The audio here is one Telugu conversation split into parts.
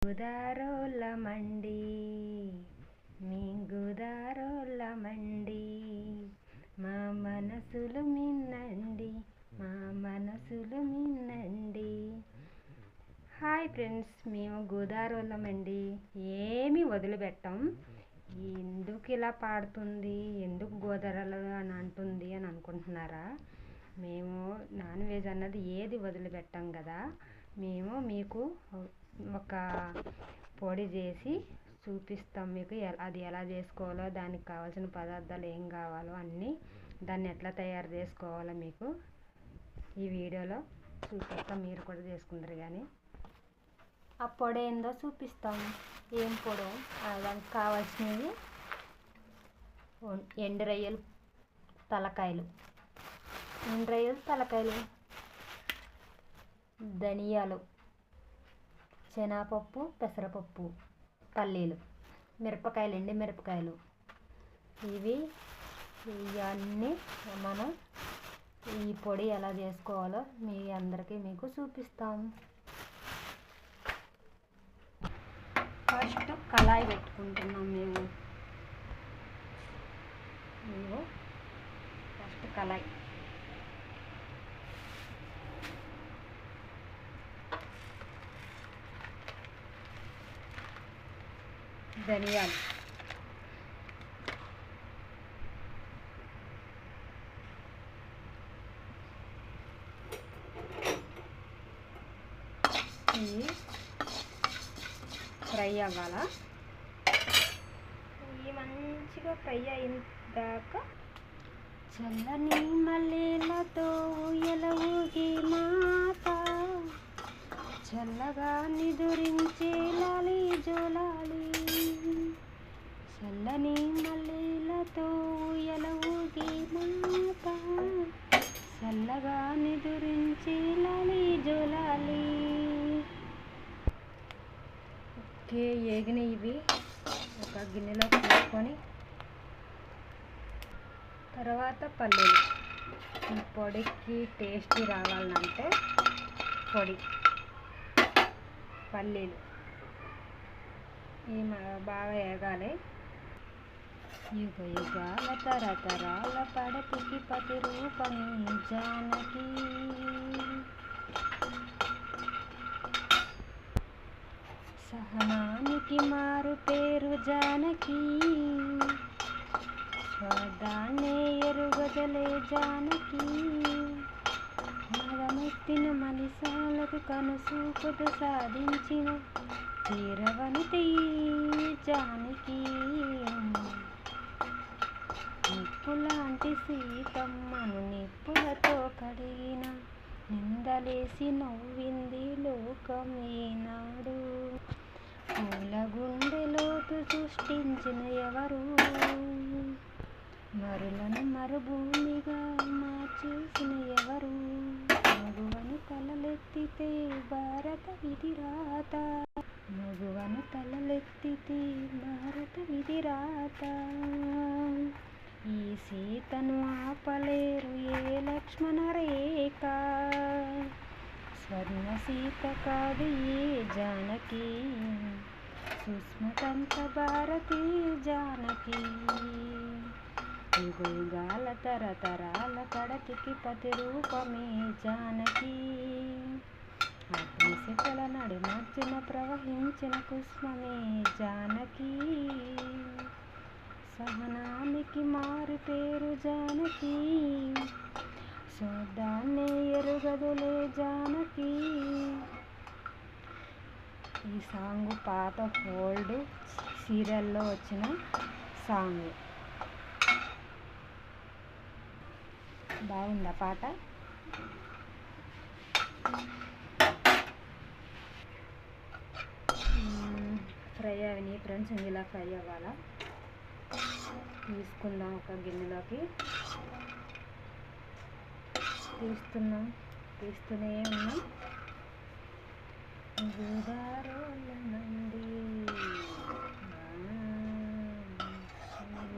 గుదారోళ్ళమండి మీ గుదారోళ్ళమండి మా మనసులు మిన్నండి మా మనసులు మిన్నండి. హాయ్ ఫ్రెండ్స్, మేము గోదారోళ్ళమండి. ఏమీ వదిలిపెట్టాం. ఎందుకు ఇలా పాడుతుంది, ఎందుకు గోదావరిలో అని అంటుంది అని అనుకుంటున్నారా? మేము నాన్ వెజ్ అన్నది ఏది వదిలిపెట్టాం కదా. మేము మీకు ఒక పొడి చేసి చూపిస్తాం. మీకు అది ఎలా చేసుకోవాలో, దానికి కావాల్సిన పదార్థాలు ఏం కావాలో అన్నీ, దాన్ని ఎట్లా తయారు చేసుకోవాలో మీకు ఈ వీడియోలో చూపిస్తాం. మీరు కూడా చేసుకుందరు. కానీ ఆ పొడి ఏందో చూపిస్తాం. ఏం పొడో దానికి కావాల్సినవి ఎండు రొయ్యలు తలకాయలు, ధనియాలు, శనగపప్పు, పెసరపప్పు, పల్లీలు, మిరపకాయలు, ఎండి మిరపకాయలు. ఇవన్నీ మనం ఈ పొడి ఎలా చేసుకోవాలో మీ అందరికీ మీకు చూపిస్తాం. ఫస్ట్ కళాయి పెట్టుకుంటున్నాం మేము. ఫస్ట్ కళాయి, ధనియాలు, ఇవి ఫ్రై అవ్వాలా. ఇవి మంచిగా ఫ్రై అయిన దాకా చల్లని మల్లెలతో ఊయలూగి మాత, చల్లగా నిదురించే లాలి జోలాలి. చల్లని మల్లెలతో ఊయలూగి మాత, చల్లగా నిదురించే లాలి జోలాలి. ఓకే, ఏగిన ఇవి ఒక గిన్నెలో తీసుకొని తర్వాత పల్లీలు. ఈ పొడికి టేస్టీ రావాలంటే పల్లీలు ఇవి బాగా వేగాలి. యుగ యుగాల తరతరాల పడతికి పతి రూపమే జానకి. సహనానికి మారు పేరు జానకి, స్వాదాన్నే ఎరుగదలే జానకి. మదమెత్తిన మనిషాలకు కనుసూపుతో సాధించిన తీరవనితి జానకి. నిప్పులాంటి సీతమ్మను నిప్పులతో కడిగిన, నిందలేసి నవ్వింది లోకం ఈనాడు. పూల గుండెలోతు సృష్టించిన ఎవరు, మరులను మరుభూమిగా మార్చేసిన ఎవరు. మగువను తలలెత్తితే భారత విధిరాత, మగువను తలలెత్తితే భారత విధిరాత. ఈ సీతను ఆపలేరు ఏ లక్ష్మణ రేఖ, స్వర్ణ సీత కాదు ఏ జానకి. సుష్మకంత భారతి జానకి. యుగాల తరతరాల కడతికి పతి రూపమే జానకి. అగ్నిశిఖల నడిమర్చిన ప్రవహించిన కుష్మమే జానకి. సహనానికి మారు పేరు జానకి, శోధాన్నే ఎరుగదులే జానకి. ఈ సాంగ్ పాత ఓల్డ్ సీరియల్లో వచ్చిన సాంగ్. బాగుందా పాట? ఫ్రై అవని ఫ్రెండ్స్, ఇలా ఫ్రై అవ్వాలా. తీసుకుందాం ఒక గిన్నెలోకి. తీస్తూనే ఉన్నాం. గోదారోళ్ళమండి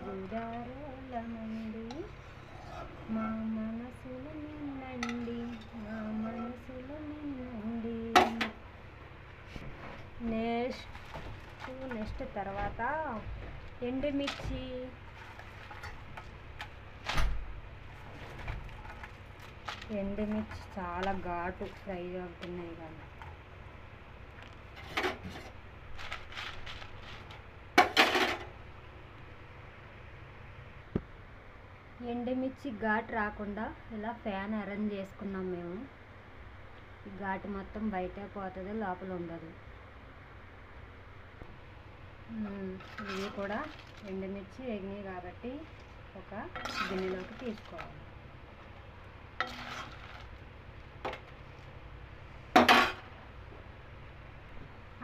గోదారోళ్ళమండి మా మనసులు మిన్నండి మా మనసులు మిన్నండి. నెక్స్ట్ తర్వాత ఎండుమిర్చి, చాలా ఘాటు ఫ్రై అవుతున్నాయి కానీ ఎండుమిర్చి ఘాటు రాకుండా ఇలా ఫ్యాన్ అరేంజ్ చేసుకున్నాం మేము. ఈ ఘాటు మొత్తం బయటే పోతుంది, లోపల ఉండదు. ఇవి కూడా ఎండుమిర్చి వేగినాయి కాబట్టి ఒక గిన్నెలోకి తీసుకోవాలి.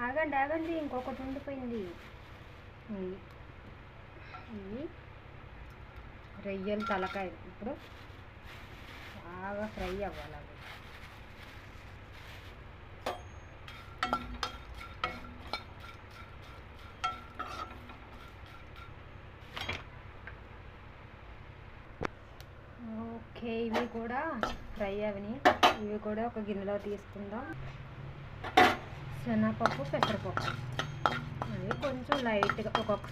ఆగండి, ఇంకొకటి ఉండిపోయింది. ఇవి రొయ్యల తలకాయ ఇప్పుడు బాగా ఫ్రై అవ్వాలి. అవి ఓకే, ఇవి కూడా ఫ్రై అవని. ఇవి కూడా ఒక గిన్నెలో తీసుకుందాం. శనగపప్పు, పెసరపప్పు అవి కొంచెం లైట్గా ఒక్కొక్క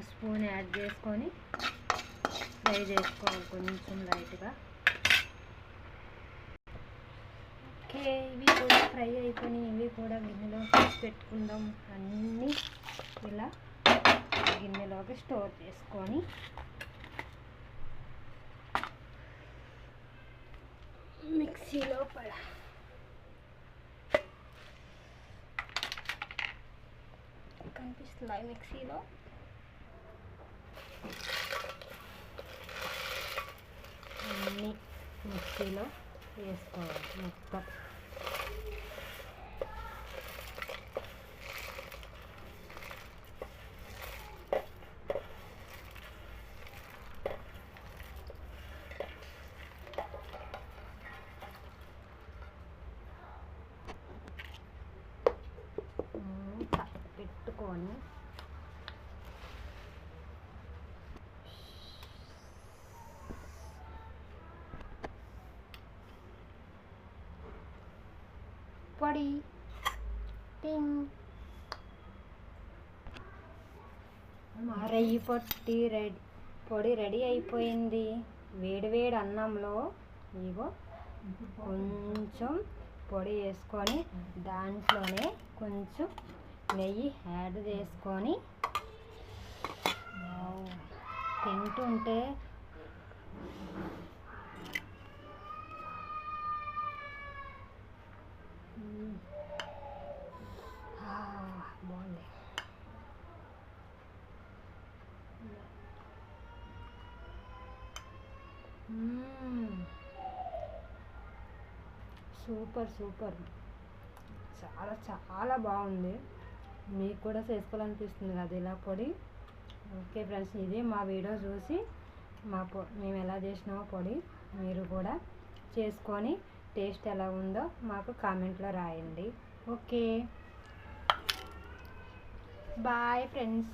స్పూన్ యాడ్ చేసుకొని ఫ్రై చేసుకోవాలి కొంచెం లైట్గా. ఓకే, ఇవి కూడా ఫ్రై అయిపోయినాయి. ఇవి కూడా గిన్నెలో పెట్టుకుందాం. అన్నీ ఇలా గిన్నెలోకి స్టోర్ చేసుకొని మిక్సీలో కనిపిస్తుందా? మిక్సీలో అన్నీ మిక్సీలో వేసుకోవాలి మొత్తం. పెట్టుకొని పొడి రయ్యి పొడి రెడీ అయిపోయింది. వేడి అన్నంలో ఇగో కొంచెం పొడి వేసుకొని దాంట్లోనే కొంచెం నెయ్యి యాడ్ చేసుకొని తింటుంటే బాగుంది. సూపర్, చాలా బాగుంది. మీకు కూడా చేసుకోవాలనిపిస్తుంది కదా ఇలా పొడి. ఓకే ఫ్రెండ్స్, ఇది మా వీడియో చూసి మేము ఎలా చేసినామో పొడి మీరు కూడా చేసుకొని టేస్ట్ ఎలా ఉందో మాకు కామెంట్లో రాయండి. Okay, bye friends.